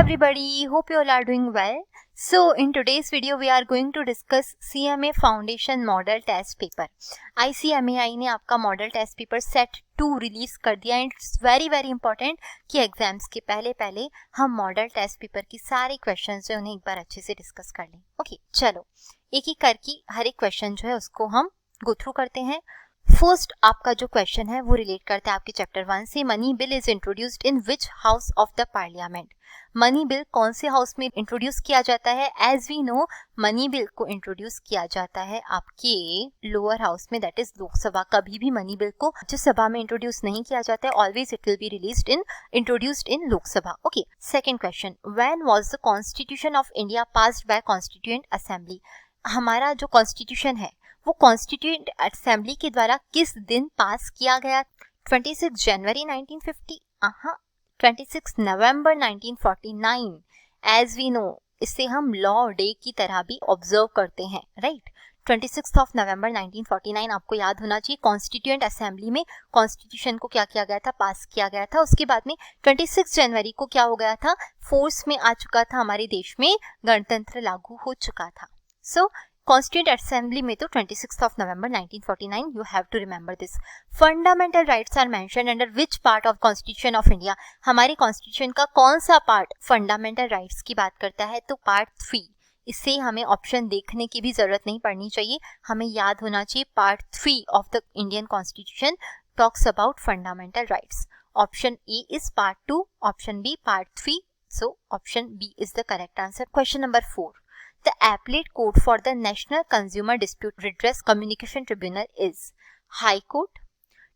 everybody, hope you all are doing well. So in today's video we are going to discuss CMA Foundation Model Test Paper. ICMAI ने आपका model test paper set 2 release कर दिया and it's very important कि exams के पहले हम model test paper की सारे क्वेश्चंस जो उन्हें एक बार अच्छे से डिस्कस कर लें. ओके, चलो एक एक करके हर एक क्वेश्चन जो है उसको हम गो थ्रू करते हैं. फर्स्ट आपका जो क्वेश्चन है वो रिलेट करता है आपके चैप्टर 1 से. Money bill is introduced in which house of the parliament. Money bill कौन से हाउस में इंट्रोड्यूस किया जाता है? As we know money bill को इंट्रोड्यूस किया जाता है आपके लोअर हाउस में, दैट इज लोकसभा. कभी भी मनी बिल को राज्यसभा में इंट्रोड्यूस नहीं किया जाता है. Always it will be released in introduced in Lok Sabha. Okay, second question, when was the constitution of India passed by constituent assembly. हमारा जो कॉन्स्टिट्यूशन है वो कॉन्स्टिट्यूएंट असेंबली के द्वारा किस दिन पास किया गया? 26 जनवरी 1950, 26 नवंबर 1949. एज वी नो इसे हम लॉ डे की तरह भी ऑब्जर्व करते हैं, राइट? 26 ऑफ नवंबर 1949 आपको याद होना चाहिए. कॉन्स्टिट्यूएंट असेंबली में कॉन्स्टिट्यूशन को क्या किया गया था? पास किया गया था. उसके बाद में 26 जनवरी को क्या हो गया था? फोर्स में आ चुका था, हमारे देश में गणतंत्र लागू हो चुका था. सो कॉन्स्टिट्यूएंट असेंबली में तो 26 of November 1949. You have to remember this. Fundamental rights are mentioned under which part of constitution of India. हमारे कॉन्स्टिट्यूशन का कौन सा पार्ट फंडामेंटल राइट्स की बात करता है? तो पार्ट 3. इससे हमें ऑप्शन देखने की भी जरूरत नहीं पड़नी चाहिए, हमें याद होना चाहिए part 3 of the Indian constitution talks about fundamental rights. Option A is part 2, option B part 3. So option B is the correct answer. Question number 4. The appellate court for the National Consumer Dispute Redress Communication Tribunal is High Court,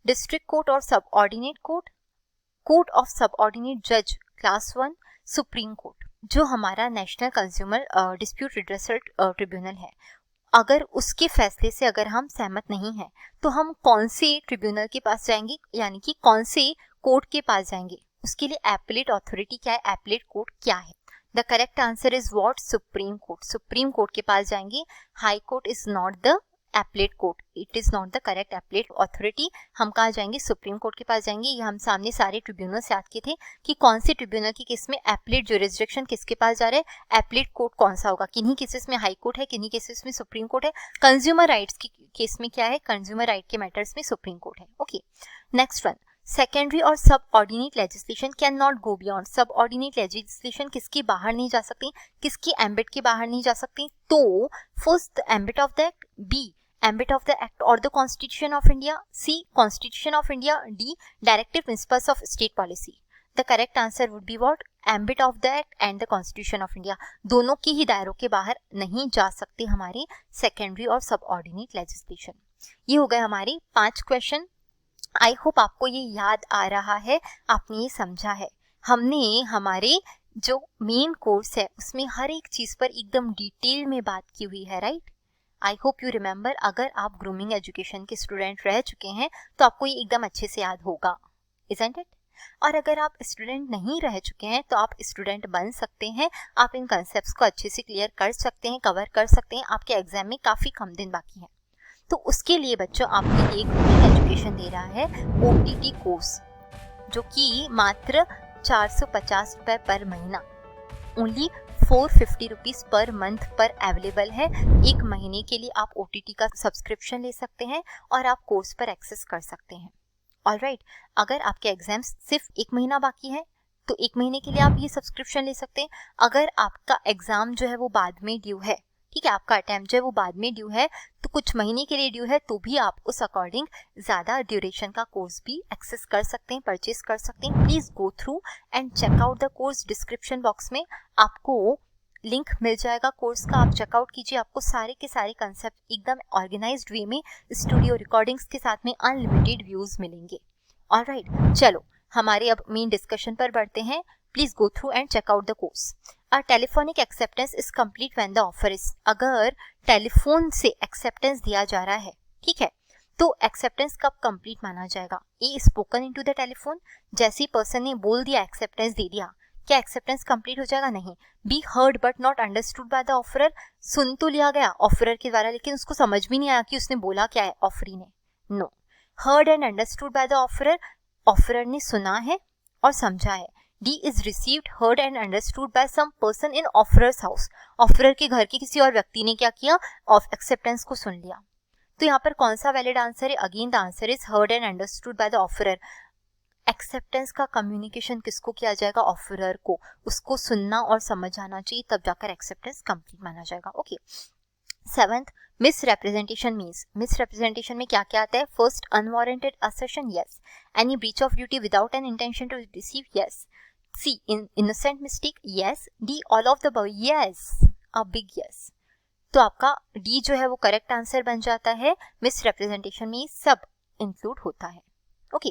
District Court or Subordinate Court, Court of Subordinate Judge Class 1, Supreme Court. जो हमारा national consumer dispute redressal tribunal है, अगर उसके फैसले से अगर हम सहमत नहीं हैं तो हम कौन से ट्रिब्यूनल के पास जाएंगे, यानी कि कौन से कोर्ट के पास जाएंगे? उसके लिए एपलेट अथॉरिटी क्या है, एपलेट कोर्ट क्या है? The correct answer is what? Supreme court. Supreme court के पास जाएंगे. High court is not the appellate court, it is not the correct appellate authority. हम कहाँ जाएंगे? सुप्रीम कोर्ट के पास जाएंगे. ये हम सामने सारे ट्रिब्यूनल से याद किए थे कि कौन से ट्रिब्यूनल की केस में एपलेट ज्यूरिसडिक्शन किसके पास जा रहा है, एपलेट कोर्ट कौन सा होगा. किन्हीं केसेस में हाई कोर्ट है, किन्हीं केसेस में सुप्रीम कोर्ट है. कंज्यूमर राइट्स की केस में क्या है? कंज्यूमर राइट के मैटर्स में सुप्रीम कोर्ट है. Okay, next one. सेकेंडरी और subordinate legislation can not go beyond. Subordinate legislation किसके बाहर नहीं जा सकती, किसकी एम्बिट के बाहर नहीं जा सकती? तो first the ambit of the act, B ambit of the act और the constitution of India, C constitution of India, D directive principles of state policy. The correct answer would be what? Ambit of the act and the constitution of India. दोनों के ही दायरों के बाहर नहीं जा सकते हमारे secondary और सबऑर्डिनेट लेजिस्लेशन. ये हो गए हमारे 5 क्वेश्चन. आई होप आपको ये याद आ रहा है, आपने ये समझा है. हमने हमारे जो मेन कोर्स है उसमें हर एक चीज पर एकदम डिटेल में बात की हुई है, right? I hope you remember. अगर आप ग्रूमिंग एजुकेशन के स्टूडेंट रह चुके हैं तो आपको ये एकदम अच्छे से याद होगा, इजंट इट? और अगर आप स्टूडेंट नहीं रह चुके हैं तो आप स्टूडेंट बन सकते हैं. आप इन कंसेप्ट्स को अच्छे से क्लियर कर सकते हैं, कवर कर सकते हैं. आपके एग्जाम में काफी कम दिन बाकी है, तो उसके लिए बच्चों आपके लिए ग्रूमिंग एजुकेशन दे रहा है OTT कोर्स, जो कि मात्र 450 रुपये पर महीना, ओनली 450 रुपीज पर मंथ पर अवेलेबल है. एक महीने के लिए आप OTT का सब्सक्रिप्शन ले सकते हैं और आप कोर्स पर एक्सेस कर सकते हैं. ऑलराइट, अगर आपके एग्जाम्स सिर्फ 1 महीना बाकी है तो 1 महीने के लिए आप ये सब्सक्रिप्शन ले सकते हैं. अगर आपका एग्जाम जो है वो बाद में ड्यू है, ठीक है, आपका अटेम्प्ट जो है वो बाद में ड्यू है, तो कुछ महीने के लिए ड्यू है, तो भी आप उस अकॉर्डिंग ज़्यादा ड्यूरेशन का कोर्स भी एक्सेस कर सकते हैं, परचेज कर सकते हैं. Please go through and check out the course. Description box में आपको लिंक मिल जाएगा कोर्स का, आप चेकआउट कीजिए. आपको सारे के सारे कंसेप्ट एकदम ऑर्गेनाइज्ड वे में स्टूडियो रिकॉर्डिंग्स के साथ में अनलिमिटेड व्यूज मिलेंगे. ऑलराइट, चलो हमारे अब मेन डिस्कशन पर बढ़ते हैं. Please go through and check out the course. A telephonic acceptance is complete when the offer is. अगर टेलीफोन से एक्सेप्टेंस दिया जा रहा है, ठीक है, तो एक्सेप्टेंस कब कंप्लीट माना जाएगा? ए स्पोकन इनटू द टेलीफोन, जैसे ही पर्सन ने बोल दिया, एक्सेप्टेंस दे दिया, क्या एक्सेप्टेंस कंप्लीट हो जाएगा? नहीं. B heard but not understood by the offerer, सुन तो लिया गया ऑफरर के द्वारा लेकिन उसको समझ भी नहीं आया कि उसने बोला क्या है ऑफरी ने. No. Heard and understood by the offerer, offerer ने सुना है और समझा है. D is received, heard and understood by some person in offerer's house, offerer के घर के किसी और व्यक्ति ने क्या किया, ऑफ एक्सेप्टेंस को सुन लिया। तो यहाँ पर कौन सा वैलिड आंसर है, again the answer is heard and understood by the offeror. Acceptance का कम्युनिकेशन किसको किया जाएगा, ऑफरर को, उसको सुनना और समझ आना चाहिए, तब जाकर एक्सेप्टेंस कंप्लीट माना जाएगा। Okay, seventh, misrepresentation means, misrepresentation में क्या क्या आता है, first unwarranted assertion, yes, any breach of duty without an intention to deceive, yes, C innocent mistake, yes, D all of the above, yes, a big yes. तो आपका D जो है वो करेक्ट आंसर बन जाता है, मिसरिप्रेजेंटेशन में सब इंक्लूड होता है। Okay,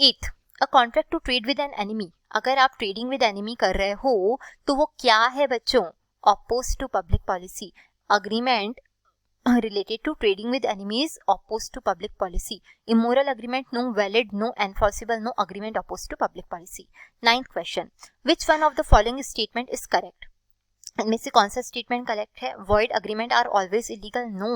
eighth, a contract to trade with an enemy, अगर आप ट्रेडिंग विद एनिमी कर रहे हो तो वो क्या है बच्चों, oppose to public policy, agreement related to trading with enemies opposed to public policy, immoral agreement, no valid, no enforceable, no agreement opposed to public policy। Ninth question, which one of the following statement is correct, इनमें से कौन सा statement correct है, void agreement are always illegal, no,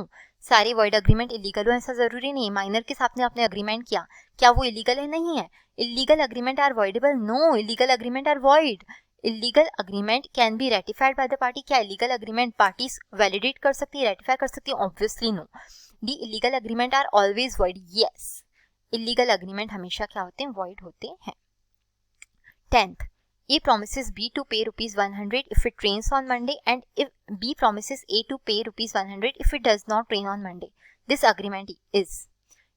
सारे void agreement illegal हो ऐसा जरूरी नहीं, माइनर के साथ में आपने अग्रीमेंट किया, क्या वो इलीगल है, नहीं है, illegal agreement are voidable, no, illegal agreement are void, illegal agreement can be ratified by the party, क्या इलीगल अग्रीमेंट पार्टीज वैलिडेट कर सकती है, रेटिफाई कर सकती है, obviously no. D illegal agreement are always void, yes, illegal agreement हमेशा क्या होते हैं, वॉइड होते हैं। 10th, A promises B to pay ₹100 if it rains on Monday and if B promises A to pay ₹100 if it does not rain on Monday, this agreement is,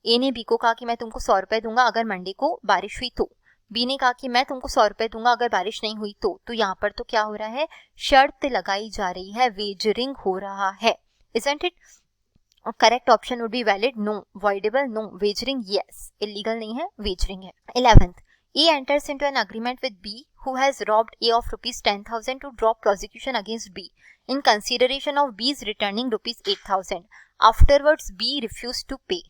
A ने B को कहा कि मैं तुमको 100 रुपए दूंगा अगर मंडे को बारिश हुई तो, बी ने कहा कि मैं तुमको 100 रुपए दूंगा अगर बारिश नहीं हुई तो यहाँ पर तो क्या हो रहा है, शर्त लगाई जा रही है, वेजरिंग हो रहा है, isn't it? Correct option would be valid, no, voidable, no, wagering, yes, illegal नहीं है, वेजरिंग है। 11th, A enters into an agreement with B who has robbed A of ₹10,000 to drop prosecution against B in consideration of B's returning ₹8,000. Afterwards B refused to pay.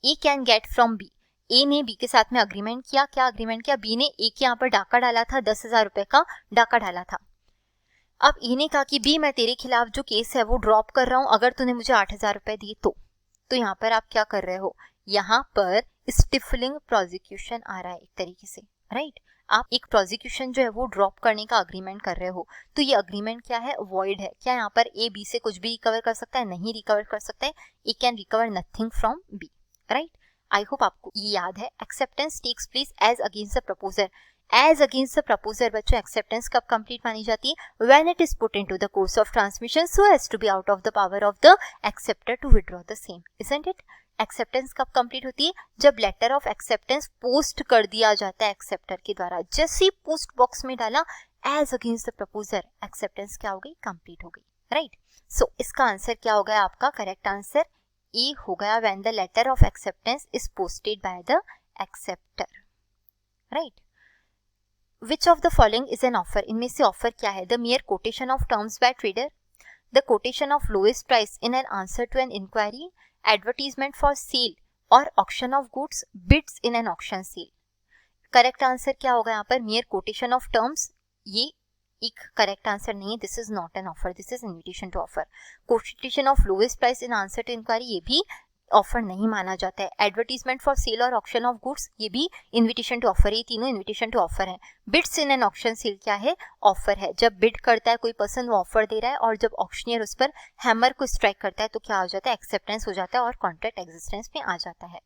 A can get from B. ए ने B के साथ में agreement किया, क्या agreement किया, B ने ए के यहाँ पर डाका डाला था, 10,000 रुपए का डाका डाला था। अब ए ने कहा कि बी मैं तेरे खिलाफ जो केस है वो ड्रॉप कर रहा हूं अगर तूने मुझे 8,000 रुपए दिए तो यहाँ पर आप क्या कर रहे हो, यहाँ पर स्टिफलिंग प्रोसिक्यूशन आ रहा है एक तरीके से, राइट, आप एक प्रोसिक्यूशन जो है वो ड्रॉप करने का अग्रीमेंट कर रहे हो, तो ये अग्रीमेंट क्या है, वॉइड है। क्या यहाँ पर ए बी से कुछ भी रिकवर कर सकता है, नहीं रिकवर कर सकता है, A can recover nothing from B, right. I hope आपको ये याद है। Acceptance takes place as against the proposer, as against the proposer बच्चों एक्सेप्टेंस कब कंप्लीट मानी जाती है, when it is put into the course of transmission so as to be out of the power of the acceptor to withdraw the same, isn't it. Acceptance कब complete होती है, जब letter of acceptance post कर दिया जाता है acceptor के द्वारा, जैसे ही पोस्ट बॉक्स में डाला as against the proposer, acceptance क्या हो गई, कंप्लीट हो गई, राइट। सो इसका आंसर क्या हो गया आपका, करेक्ट आंसर ए हो गया, when the letter of acceptance is posted by the acceptor, right. Which of the following is an offer, इनमें से ऑफर क्या है, the mere quotation of terms by trader, the quotation of lowest price in an answer to an enquiry, advertisement for sale और auction of goods, bids in an auction sale. Correct answer क्या होगा यहाँ पर, mayor quotation of terms, ये एक correct answer नहीं है, this is not an offer, this is invitation to offer. Quotation of lowest price in answer to inquiry, ये भी ऑफर नहीं माना जाता है। एडवर्टीजमेंट फॉर सेल और ऑक्शन ऑफ गुड्स, ये भी इन्विटेशन टू ऑफर, ये तीनों इन्विटेशन टू ऑफर है। Bids in an auction sale क्या है, ऑफर है, जब बिड करता है कोई पर्सन वो ऑफर दे रहा है, और जब ऑक्शनियर उस पर हैमर को स्ट्राइक करता है तो क्या हो जाता है, एक्सेप्टेंस हो जाता है और कॉन्ट्रैक्ट एग्जिस्टेंस में आ जाता है।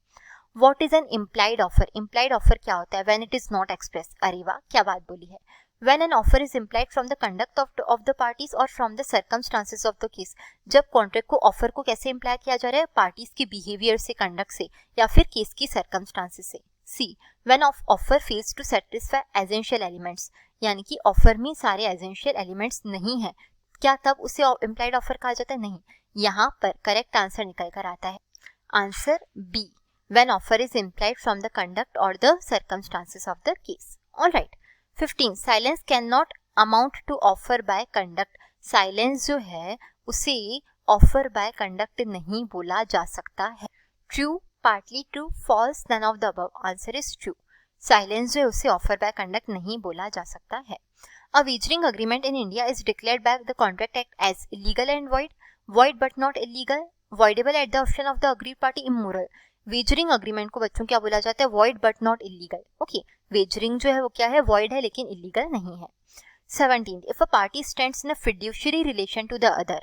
What is an implied offer, implied offer क्या होता है, when it is not express, अरे वाह क्या बात बोली है। When an offer is implied from the conduct of the parties or from the circumstances of the case, जब कॉन्ट्रैक्ट को ऑफर को कैसे इम्प्लाई किया जा रहा है, पार्टीज के बिहेवियर से, कंडक्ट से, या फिर केस की सर्कमस्टांसेस से। C, when offer fails to satisfy essential elements, यानी कि ऑफर में सारे एसेंशियल एलिमेंट्स नहीं है, क्या तब उसे इम्प्लाइड ऑफर कहा जाता है, नहीं। यहाँ पर करेक्ट आंसर निकल कर आता है, answer B, when offer is implied from the conduct और the circumstances of the case. All right. 15, silence can not amount to offer by conduct, silence जो है उसे ऑफर बाय कंडक्ट नहीं बोला जा सकता है। True, partly true, false, none of the above, answer is true. Silence जो है उसे ऑफर बाय कंडक्ट नहीं बोला जा सकता है। A wagering agreement in India is declared by the contract act as illegal and void, void but not illegal, voidable at the option of the aggrieved party, immoral. Wagering agreement को बच्चों क्या बोला जाता है, void but not illegal, okay. Wagering जो है वो क्या है, वॉइड है लेकिन इलीगल नहीं है. 17. If a party stands in a fiduciary relation to the other,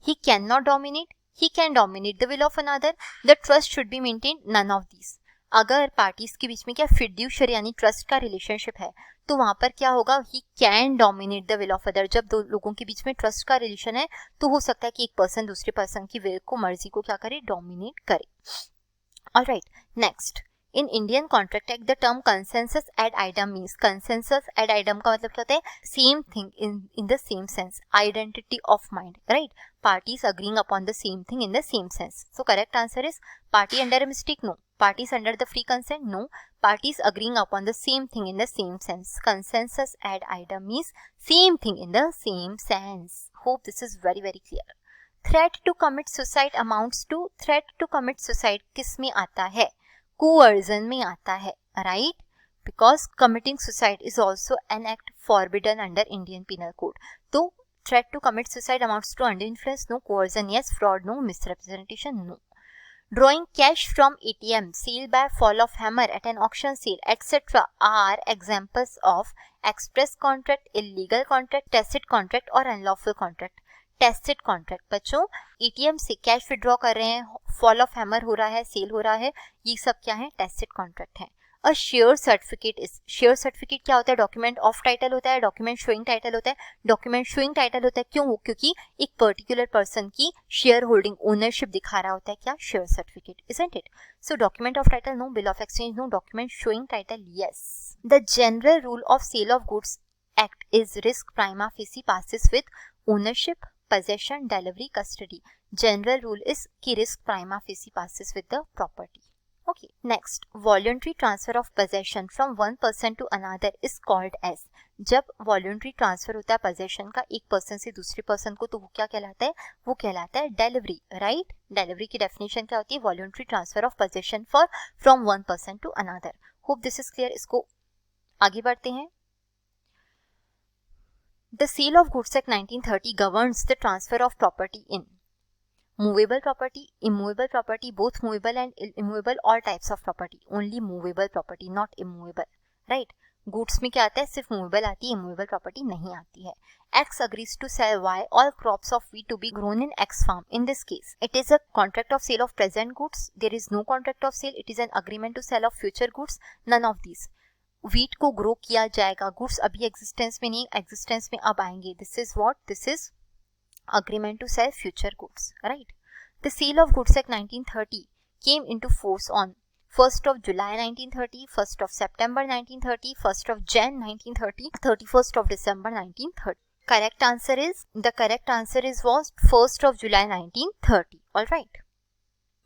he cannot dominate, he can dominate the will of another, the trust should be maintained, none of these. अगर parties के बीच में क्या fiduciary यानी trust का relationship है तो वहां पर क्या होगा, he can dominate the will of other. जब दो लोगों के बीच में ट्रस्ट का रिलेशन है तो हो सकता है कि एक पर्सन दूसरे पर्सन की विल को, मर्जी को क्या करे, डोमिनेट करे. Alright, next. In Indian contract act the term consensus ad idem means, consensus ad idem का मतलब क्या होता है, same thing in the same sense, identity of mind, right. Parties agreeing upon the same thing in the same sense. So correct answer is party under a mistake, no. Parties under the free consent, no. Parties agreeing upon the same thing in the same sense. Consensus ad idem means same thing in the same sense. Hope this is very very clear. Threat to commit suicide amounts to, threat to commit suicide किस में आता है, coercion में आता है, right? Because committing suicide is also an act forbidden under Indian Penal Code. तो threat to commit suicide amounts to under influence, no. Coercion yes, fraud no, misrepresentation no. Drawing cash from ATM, sale by fall of hammer at an auction sale, etc. are examples of express contract, illegal contract, tacit contract और unlawful contract. Tacit contract बच्चों, ATM से cash withdraw कर रहे हैं, fall of hammer हो रहा है, cell हो रहा है, ये सब क्या है, tacit contract है. A share certificate is, share certificate क्या होता है, डॉक्यूमेंट ऑफ टाइटल होता है, डॉक्यूमेंट शोइंग टाइटल होता है. डॉक्यूमेंट शोइंग टाइटल होता है क्यों, क्योंकि एक पर्टिकुलर पर्सन की शेयर होल्डिंग, ओनरशिप दिखा रहा होता है क्या, share certificate, isn't it. So document of title no, bill of exchange no, document showing title yes. The general rule of sale of goods act is risk prima facie passes with ownership, possession, delivery, custody. General rule is कि risk prima facie passes with the property. Okay. Next, voluntary transfer of possession from one person to another is called as. जब voluntary transfer होता है possession का एक person से दूसरे person को, तो वो क्या कहलाता है, वो कहलाता है delivery, right? Delivery की definition क्या होती है, voluntary transfer of possession from one person to another. Hope this is clear. इसको आगे बढ़ते हैं. The Sale of Goods Act 1930 governs the transfer of property in movable property, immovable property, both movable and immovable, all types of property. Only movable property, not immovable, right? Goods में क्या आता है, सिर्फ movable आती है, immovable property नहीं आती है. X agrees to sell Y all crops of wheat to be grown in X farm. In this case, it is a contract of sale of present goods. There is no contract of sale. It is an agreement to sell of future goods. None of these. Wheat को grow किया जाएगा, goods अभी existence में नहीं, existence में अब आएंगे. This is what, this is agreement to sell future goods, right. The sale of goods act 1930 came into force on 1st of July 1930, 1st of September 1930, 1st of Jan 1930, 31st of December 1930. Correct answer is was 1st of July 1930. All right.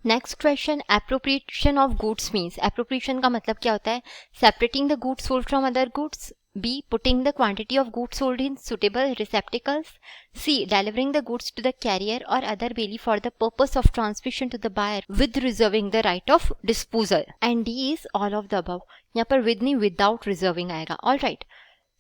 Next question, appropriation of goods means, appropriation का मतलब क्या होता है, separating the goods sold from other goods, B putting the quantity of goods sold in suitable receptacles, C delivering the goods to the carrier और other bailee for the purpose of transmission to the buyer with reserving the right of disposal, and D is all of the above. यहाँ पर with नहीं, without reserving आएगा. All right.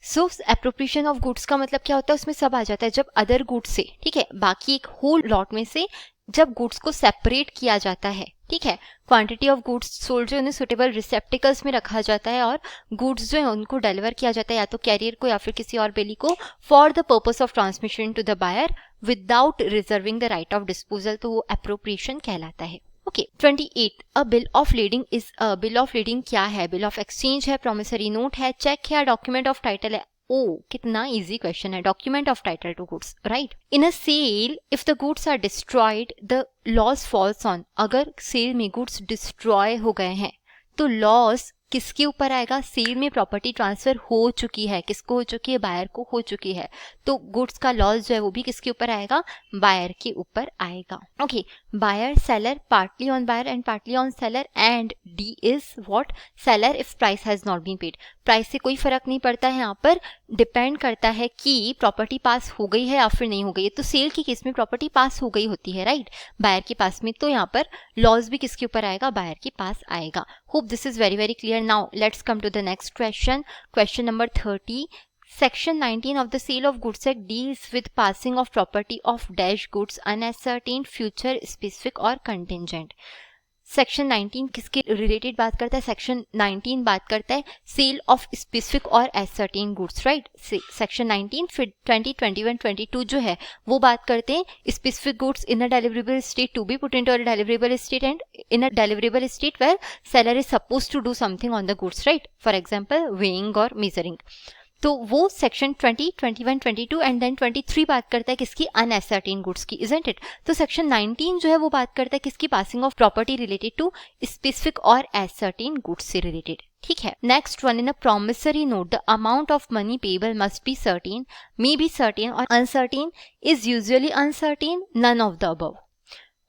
So appropriation of goods का मतलब क्या होता है, उसमें सब आ जाता है, जब अदर गुड्स से, ठीक है, बाकी एक होल लॉट में से जब गुड्स को सेपरेट किया जाता है, ठीक है, क्वांटिटी ऑफ गुड्स सोल्ड जो उन्हें सुटेबल रिसेप्टिकल्स में रखा जाता है और गुड्स जो है उनको डिलीवर किया जाता है या तो कैरियर को या फिर किसी और बेली को for the purpose of transmission to the buyer without reserving the right of disposal, तो वो एप्रोप्रिएशन कहलाता है. Okay. 28, a bill of lading is, bill of lading क्या है, बिल ऑफ एक्सचेंज है, प्रॉमिसरी नोट है, चेक है, डॉक्यूमेंट ऑफ टाइटल है. ओ कितना इजी क्वेश्चन है. Document of title to goods, right. In a sale if the goods are destroyed the loss falls on, अगर सेल में गुड्स डिस्ट्रॉय हो गए हैं तो लॉस किसके ऊपर आएगा, सेल में प्रॉपर्टी ट्रांसफर हो चुकी है, किसको हो चुकी है, बायर को हो चुकी है, तो गुड्स का लॉस जो है वो भी किसके ऊपर आएगा, बायर के ऊपर आएगा. Okay. Buyer seller, partly on buyer and partly on seller, and D is what, seller if price has not been paid. Price से कोई फर्क नहीं पड़ता है, यहाँ पर डिपेंड करता है कि प्रॉपर्टी पास हो गई है या फिर नहीं हो गई है. तो सेल के केस में प्रॉपर्टी पास हो गई होती है, राइट, बायर के पास में, तो यहाँ पर लॉस भी किसके ऊपर आएगा, बायर के पास आएगा. Hope this is very very clear. Now let's come to the next question. Question number 30. Section 19 of the Sale of Goods Act deals with passing of property of dash goods unascertained, future, specific or contingent. Section 19 किसके related बात करता है? Section 19 बात करता है cell of specific और ascertained goods, right. Section 19 फिर 20, 21, 22 जो है वो बात करते हैं specific goods in a deliverable state to be put into a deliverable state and in a deliverable state where seller is suppose to do something on the goods, right. For example weighing और measuring. तो वो section 20, 21, 22 and then 23 बात करता है किसकी? Unascertained goods की, isn't it. तो section 19 जो है वो बात करता है किसकी? Passing of property related to specific और एसर्टेन गुड्स से रिलेटेड, ठीक है। Next one, in a promissory note the amount of money payable must be certain, may be certain और uncertain, is usually uncertain, none of the above.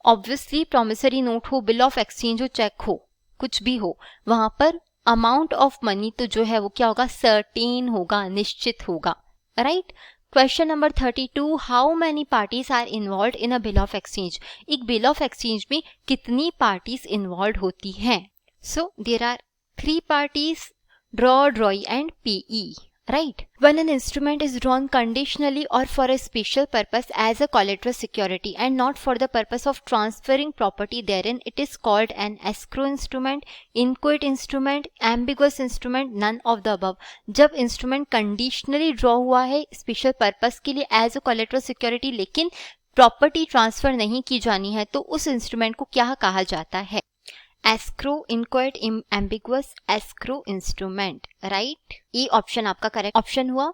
Obviously promissory note हो, bill of exchange हो, cheque हो, कुछ भी हो, वहां पर amount of money तो जो है वो क्या होगा? सर्टेन होगा, निश्चित होगा, right. Question number 32, how many parties are involve in a bill of exchange? एक बिल ऑफ एक्सचेंज में कितनी पार्टीज इन्वॉल्व होती हैं? So there are 3 parties, drawer, drawee and payee, right? When an instrument is drawn conditionally or for a special purpose as a collateral security and not for the purpose of transferring property therein, it is called an escrow instrument, inchoate instrument, ambiguous instrument, none of the above. जब instrument conditionally draw हुआ है special purpose के लिए as a collateral security लेकिन property transfer नहीं की जानी है तो उस इंस्ट्रूमेंट को क्या कहा जाता है? Escrow, inchoate, ambiguous, escrow instrument, right. ये ऑप्शन आपका करेक्ट ऑप्शन हुआ।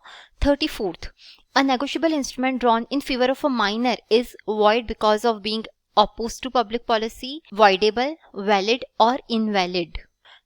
34th, a negotiable instrument drawn in favour of a minor is void because of being opposed to public policy, voidable, valid or invalid.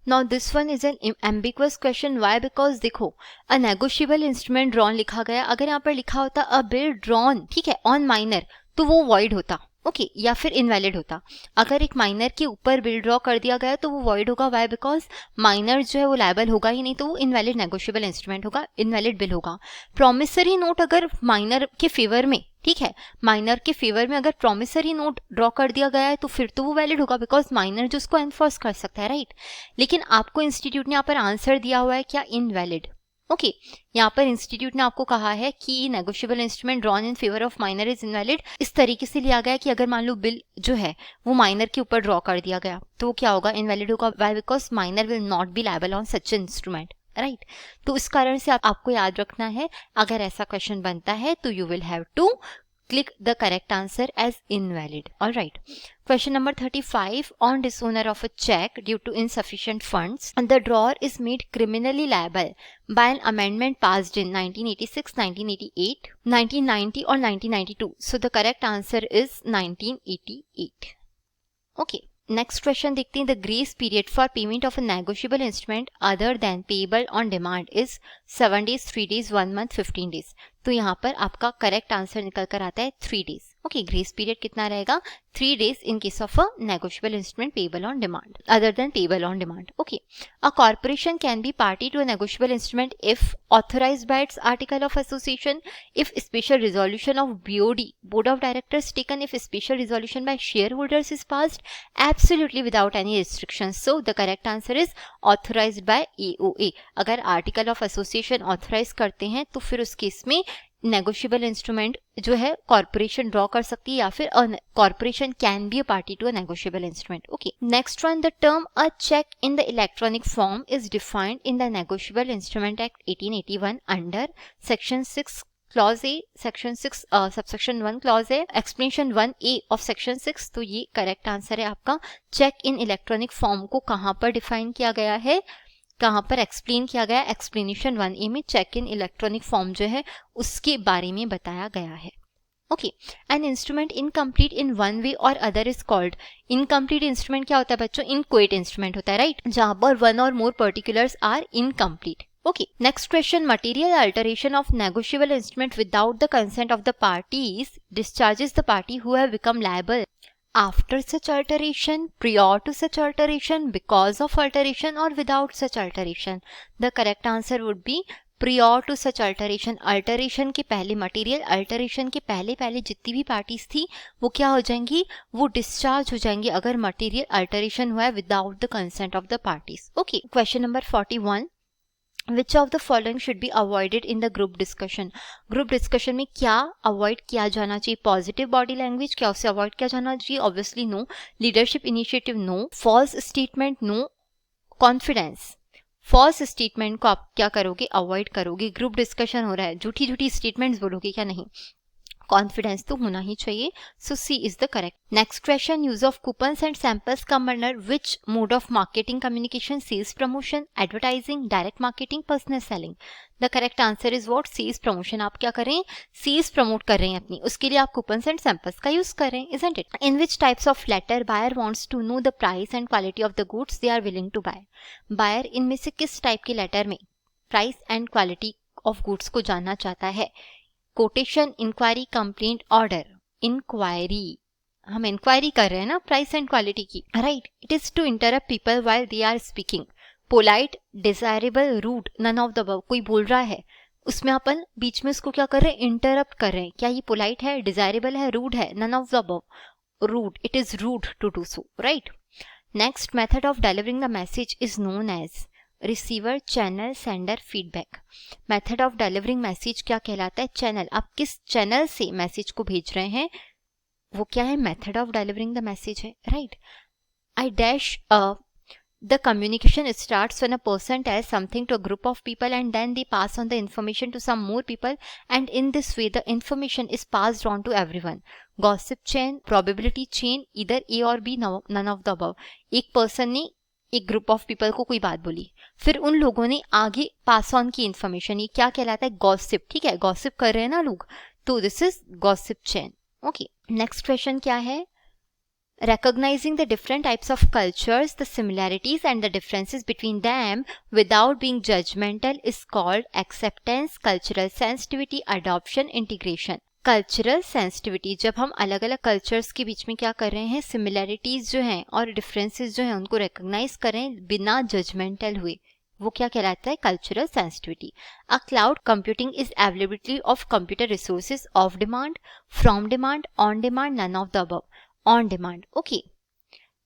Now this one is an ambiguous question. Why? Because देखो a negotiable instrument drawn लिखा गया, अगर यहाँ पर लिखा होता a bill drawn, ठीक है, on minor, तो वो void होता, ओके या फिर इनवैलिड होता। अगर एक माइनर के ऊपर बिल ड्रॉ कर दिया गया तो वो वॉइड होगा। वाई? बिकॉज माइनर जो है वो लायबल होगा ही नहीं, तो वो इनवैलिड नेगोशिएबल इंस्ट्रूमेंट होगा, इनवैलिड बिल होगा। प्रॉमिसरी नोट अगर माइनर के फेवर में, ठीक है, माइनर के फेवर में अगर प्रॉमिसरी नोट ड्रॉ कर दिया गया है तो फिर तो वो वैलिड होगा बिकॉज माइनर जो उसको एनफोर्स कर सकता है, राइट। लेकिन आपको इंस्टीट्यूट ने यहाँ पर आंसर दिया हुआ है क्या? Invalid, okay. यहाँ पर इंस्टीट्यूट ने आपको कहा है कि negotiable instrument drawn in favour of minor is invalid इस तरीके से लिया गया कि अगर मान लो बिल जो है वो माइनर के ऊपर ड्रॉ कर दिया गया तो वो क्या होगा? इनवैलिड होगा। Why? Because minor will not be liable on such instrument, right. तो इस कारण से आपको याद रखना है अगर ऐसा क्वेश्चन बनता है तो you will have to click the correct answer as invalid. All right. Question number 35, on dishonor of a check due to insufficient funds, the drawer is made criminally liable by an amendment passed in 1986, 1988, 1990 or 1992. So the correct answer is 1988. Okay. Next question देखते हैं। The grace period for payment of a negotiable instrument other than payable on demand is 7 days, 3 days, 1 month, 15 days. तो यहाँ पर आपका correct answer निकल कर आता है 3 days. ओके, ग्रेस पीरियड कितना रहेगा? 3 days in case of a negotiable instrument payable on demand other than payable on demand. Okay, a corporation can be party to a negotiable instrument if authorised by its article of association, if special resolution of BOD board of directors taken, if special resolution by share holders is passed, absolutely without any restrictions. So the correct answer is authorized by AOA. अगर article of association authorise करते हैं तो फिर उस case में negotiable instrument जो है corporation draw कर सकती है या फिर corporation can be a party to a negotiable instrument. Okay, next one, the term a cheque in the electronic form is defined in the negotiable instrument act 1881 under section 6 clause A, section 6 subsection 1 clause A, explanation 1A of section 6. तो ये correct answer है आपका. Check in electronic form को कहाँ पर define किया गया है, कहाँ पर एक्सप्लेन किया गया? एक्सप्लेनेशन 1A में चेक इन इलेक्ट्रॉनिक फॉर्म जो है उसके बारे में बताया गया है. Okay, an instrument incomplete in one way और other is called. Incomplete instrument क्या होता है बच्चों? इनक्वेट इंस्ट्रूमेंट होता है, राइट, जहां पर वन और more particulars are incomplete. Okay, next question, material alteration of negotiable instrument without the consent of the parties discharges the party who have become liable after such alteration, prior to such alteration, because of alteration or without such alteration. The correct answer would be prior to such alteration. Alteration के पहले, material alteration के पहले पहले जितनी भी parties थी वो क्या हो जाएंगी? वो डिस्चार्ज हो जाएंगी अगर मटेरियल अल्टरेशन हुआ है without the consent of the parties. Okay, question number 41, which of the following should be avoided in the group discussion. Group discussion में क्या अवॉइड किया जाना चाहिए? पॉजिटिव बॉडी लैंग्वेज, क्या उसे अवॉइड किया जाना चाहिए? Obviously no. Leadership initiative, no. False statement, no. Confidence, false statement को आप क्या करोगे? अवॉइड करोगे। ग्रुप डिस्कशन हो रहा है, झूठी झूठी स्टेटमेंट्स बोलोगे क्या? नहीं। कॉन्फिडेंस तो होना ही चाहिए, so C is the correct. Next question, use of coupons and samples come under which mode of marketing communication? Sales promotion, advertising, direct marketing, personal selling. The correct answer is what? Sales promotion. आप क्या कर रहे हैं? Sales promote कर रहे हैं अपनी, उसके लिए आप कूपन्स एंड सैंपल्स का यूज कर रहे हैं, isn't it? In which types of letter buyer wants to know the price and quality of the goods they are willing to buy? Buyer इनमें से किस टाइप के लेटर में price and quality of goods को जानना चाहता है? Quotation, inquiry, complaint, order. Inquiry, हम इंक्वायरी कर रहे हैं ना प्राइस एंड क्वालिटी की, right? It is to interrupt people while they are speaking. Polite, desirable, rude, none of the above. कोई बोल रहा है, उसमें अपन बीच में उसको क्या कर रहे हैं? इंटरप्ट कर रहे हैं। क्या ये पोलाइट है, डिजायरेबल है, रूड है? None of the above. Rude, it is rude to do so, right? Next method of delivering the message is known as receiver, channel, sender, feedback. Method of delivering message क्या कहलाता है? Channel. आप किस channel से message को भेज रहे हैं वो क्या है? Method of delivering the message है, right? I dash the communication starts when a person tells something to a group of people and then they pass on the information to some more people, and in this way the information is passed on to everyone. Gossip chain, probability chain, either A or B, none of the above. एक person ने एक group of people को कोई बात बोली, फिर उन लोगों ने आगे पास ऑन की इन्फॉर्मेशन, ये क्या कहलाता है? गॉसिप। ठीक है, गॉसिप कर रहे हैं ना लोग, तो this is gossip chain. Okay, next question क्या है? Recognizing the different types of cultures, the similarities and the differences between them without being judgmental is called acceptance, cultural sensitivity, adoption, integration. Cultural sensitivity, जब हम अलग अलग cultures के बीच में क्या कर रहे हैं? सिमिलैरिटीज जो हैं और डिफरेंसेस जो हैं उनको रिकॉग्नाइज करें बिना जजमेंटल हुए, वो क्या कहलाता है? Cultural sensitivity. A cloud computing is availability of computer resources of demand, from demand, on demand, none of the above. On demand. Okay,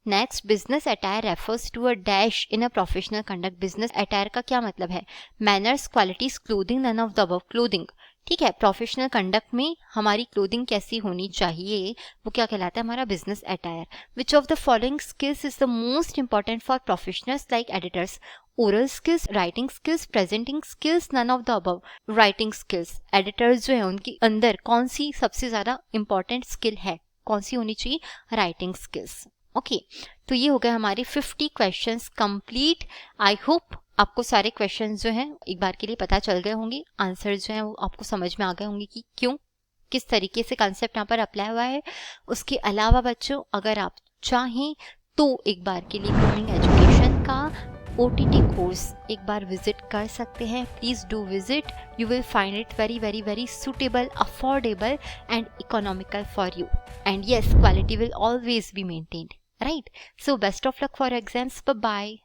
next, business attire refers to a dash in a professional conduct. Business attire का क्या मतलब है? Manners, qualities, clothing, none of the above. Clothing, ठीक है, professional conduct में हमारी clothing कैसी होनी चाहिए, वो क्या कहलाता है? हमारा business attire. Which of the following skills is the most important for professionals like editors? Oral skills, writing skills, presenting skills, none of the above. Writing skills. Editors जो है उनके अंदर कौन सी सबसे ज्यादा इंपॉर्टेंट स्किल है? कौन सी होनी चाहिए? Writing skills. ओके, तो ये हो गए हमारे 50 क्वेश्चंस कंप्लीट। आई होप आपको सारे क्वेश्चंस जो हैं एक बार के लिए पता चल गए होंगे, आंसर जो हैं वो आपको समझ में आ गए होंगे कि क्यों, किस तरीके से कंसेप्ट यहाँ पर अप्लाई हुआ है। उसके अलावा बच्चों, अगर आप चाहें तो एक बार के लिए ग्रूमिंग एजुकेशन का OTT कोर्स एक बार विजिट कर सकते हैं। Please do visit, you will find it very very very suitable, affordable and economical for you, and yes, quality will always be maintained, right? So best of luck for exams. Bye bye.